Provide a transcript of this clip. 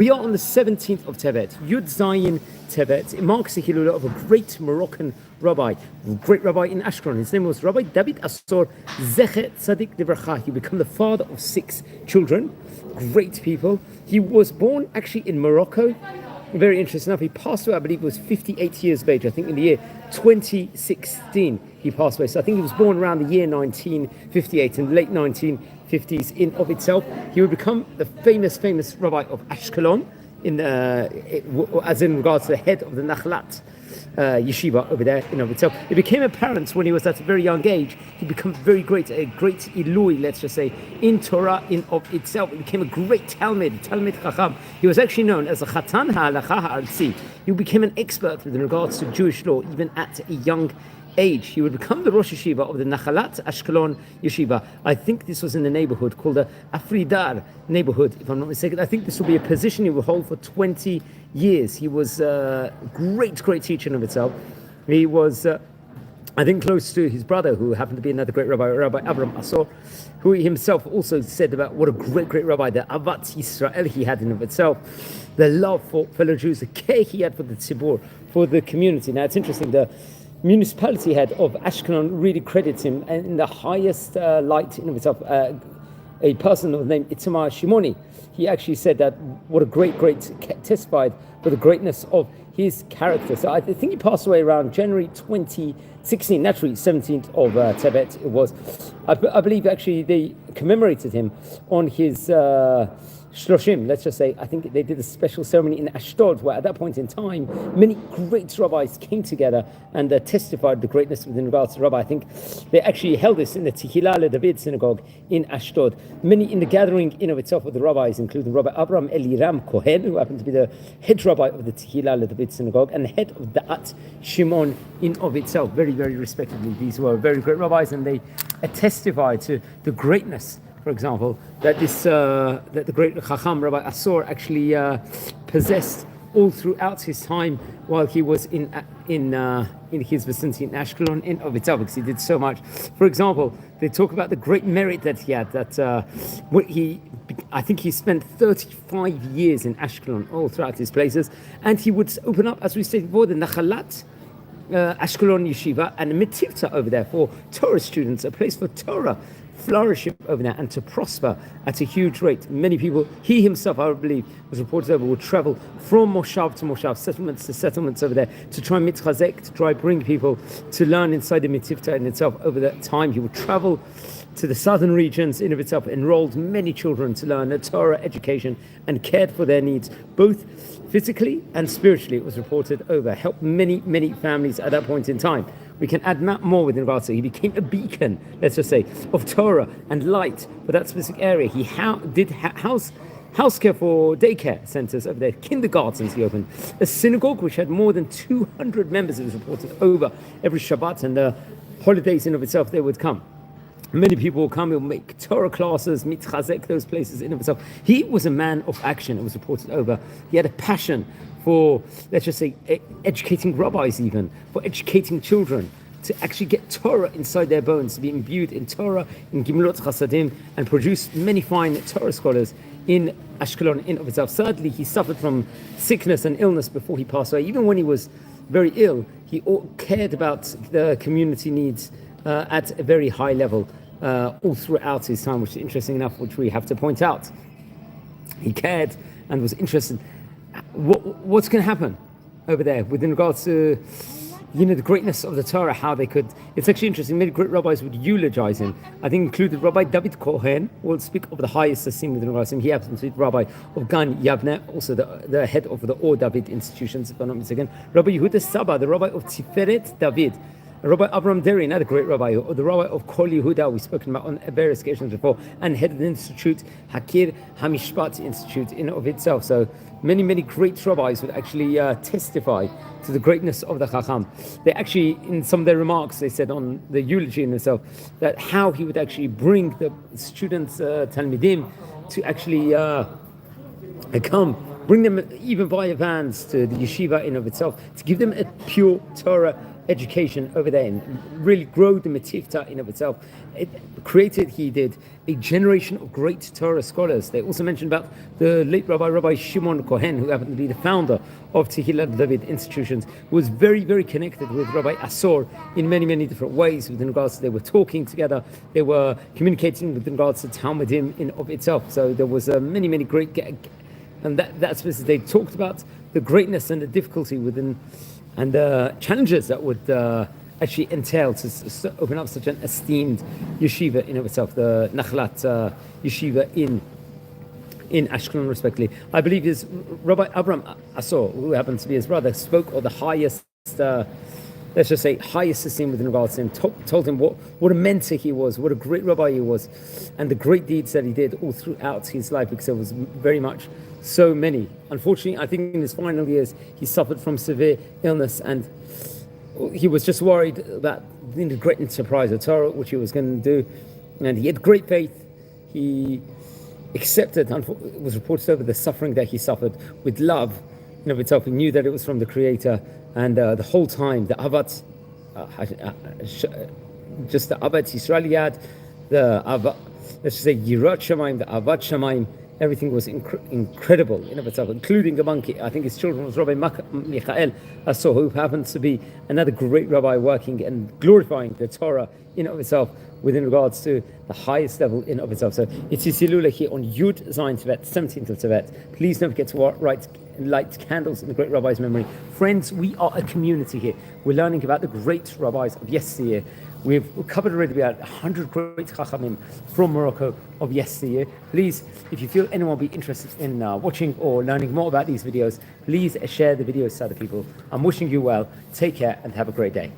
We are on the 17th of Tevet, Yud Zayin Tevet. It marks the Hilula of a great Moroccan rabbi, great rabbi in Ashkelon. His name was Rabbi David Assor Z'tl. He became the father of 6 children, great people. He was born actually in Morocco. Very interesting enough, he passed away, I believe, he was 58 years of age. I think in the year 2016 he passed away. So I think he was born around the year 1958, in the late 1950s in of itself. He would become the famous rabbi of Ashkelon, as in regards to the head of the נחלת yeshiva over there in of itself. It became apparent when he was at a very young age. He became a great ilui, let's just say, in Torah in of itself. He became a great Talmid Chacham. He was actually known as a Chatan Ha'alacha Ha'artzi. He became an expert with regards to Jewish law even at a young age. He would become the Rosh Yeshiva of the נחלת Ashkelon Yeshiva. I think this was in the neighborhood called the Afridar neighborhood, if I'm not mistaken. I think this will be a position he will hold for 20 years. He was a great teacher of itself. He was, I think, close to his brother, who happened to be another great rabbi, Rabbi Avraham Assor, who he himself also said about what a great rabbi, the Avat Yisrael he had in of itself, the love for fellow Jews, the care he had for the tzibur, for the community. Now, it's interesting, the municipality head of Ashkelon really credits him in the highest light in of itself. A person named Itamar Shimoni, he actually said that what a great testified for the greatness of his character. So I think he passed away around January 2016, naturally 17th of Tevet it was. I believe actually they commemorated him on his Shloshim, let's just say. I think they did a special ceremony in Ashdod, where at that point in time, many great rabbis came together and testified the greatness within regards to rabbi. I think they actually held this in the נחלת David synagogue in Ashdod. Many in the gathering in of itself of the rabbis, including Rabbi Abraham Eliram Kohen, who happened to be the head rabbi of the נחלת David synagogue, and the head of Da'at Shimon in of itself. Very respectively. These were very great rabbis, and they testified to the greatness, for example, that that the great Chacham Rabbi Assor actually possessed all throughout his time while he was in his vicinity in Ashkelon in of itself, because he did so much. For example, they talk about the great merit that he had. That I think he spent 35 years in Ashkelon, all throughout his places, and he would open up, as we said before, the נחלת Ashkelon Yeshiva and a mitivta over there for Torah students, a place for Torah flourishing over there and to prosper at a huge rate. Many people, he himself, I believe, was reported over, would travel from moshav to moshav, settlements to settlements over there, to try mitchazek, to try bring people to learn inside the mitivta in itself. Over that time, he would travel to the southern regions in of itself, enrolled many children to learn a Torah education and cared for their needs, both physically and spiritually. It was reported over, helped many families at that point in time. We can add more with regards to, he became a beacon, let's just say, of Torah and light for that specific area. He did house care for daycare centers over there, kindergartens he opened, a synagogue which had more than 200 members, it was reported, over every Shabbat, and the holidays in of itself they would come. Many people will come, he'll make Torah classes, mitchazek, those places in of itself. He was a man of action, it was reported over. He had a passion for, let's just say, educating rabbis even, for educating children, to actually get Torah inside their bones, to be imbued in Torah, in Gimlot Chasadim, and produce many fine Torah scholars in Ashkelon in of itself. Sadly, he suffered from sickness and illness before he passed away. Even when he was very ill, he cared about the community needs at a very high level all throughout his time, which is interesting enough, which we have to point out. He cared and was interested. What's going to happen over there within regards to, the greatness of the Torah, how they could. It's actually interesting. Many great rabbis would eulogize him. I think included Rabbi David Kohen will speak of the highest esteem within regards to him. He happens to be Rabbi of Gan Yavne, also the head of the Or David institutions, if I'm not mistaken. Rabbi Yehuda Saba, the Rabbi of Tiferet David. Rabbi Avraham Deri, another great rabbi, or the rabbi of Kol Yehuda, we've spoken about on various occasions before, and head of the institute, Hakir Hamishpat Institute in of itself. So many great rabbis would actually testify to the greatness of the Chacham. They actually, in some of their remarks, they said on the eulogy in itself, that how he would actually bring the students, Talmidim, to actually bring them even via vans to the yeshiva in of itself, to give them a pure Torah education over there and really grow the Metifta in of itself. He did a generation of great Torah scholars. They also mentioned about the late Rabbi Shimon Kohen, who happened to be the founder of Tehillah David institutions, who was very, very connected with Rabbi Assor in many, many different ways. With regards to, they were talking together, they were communicating with regards to Talmudim in of itself. So there was many, many great, and that's what they talked about the greatness and the difficulty within, and the challenges that would actually entail to open up such an esteemed yeshiva in of itself, the נחלת yeshiva in Ashkelon, respectively. I believe his Rabbi Abraham Assor, who happens to be his brother, spoke of the highest, let's just say, highest esteem within regards to him, told him what a mentor he was, what a great rabbi he was, and the great deeds that he did all throughout his life, because there was very much so many. Unfortunately, I think in his final years, he suffered from severe illness, and he was just worried about the great enterprise of Torah, which he was going to do, and he had great faith. He accepted, it was reported over the suffering that he suffered with love in of itself. He knew that it was from the Creator, and the whole time, the Avat, just the Avat Yisrael he had, the Avat, let's just say Yirat Shamayim, the Avat Shamayim, everything was incredible in of itself, including among, I think his children was Rabbi Michael Assor, who happens to be another great rabbi working and glorifying the Torah in of itself within regards to the highest level in of itself. So it's Yisilula here on Yud Zayin Tevet, 17th of Tevet. Please don't forget to light candles in the great rabbi's memory. Friends, we are a community here. We're learning about the great rabbis of yesteryear. We've covered already about 100 great chachamim from Morocco of yesteryear. Please, if you feel anyone will be interested in watching or learning more about these videos, please share the videos to other people. I'm wishing you well. Take care and have a great day.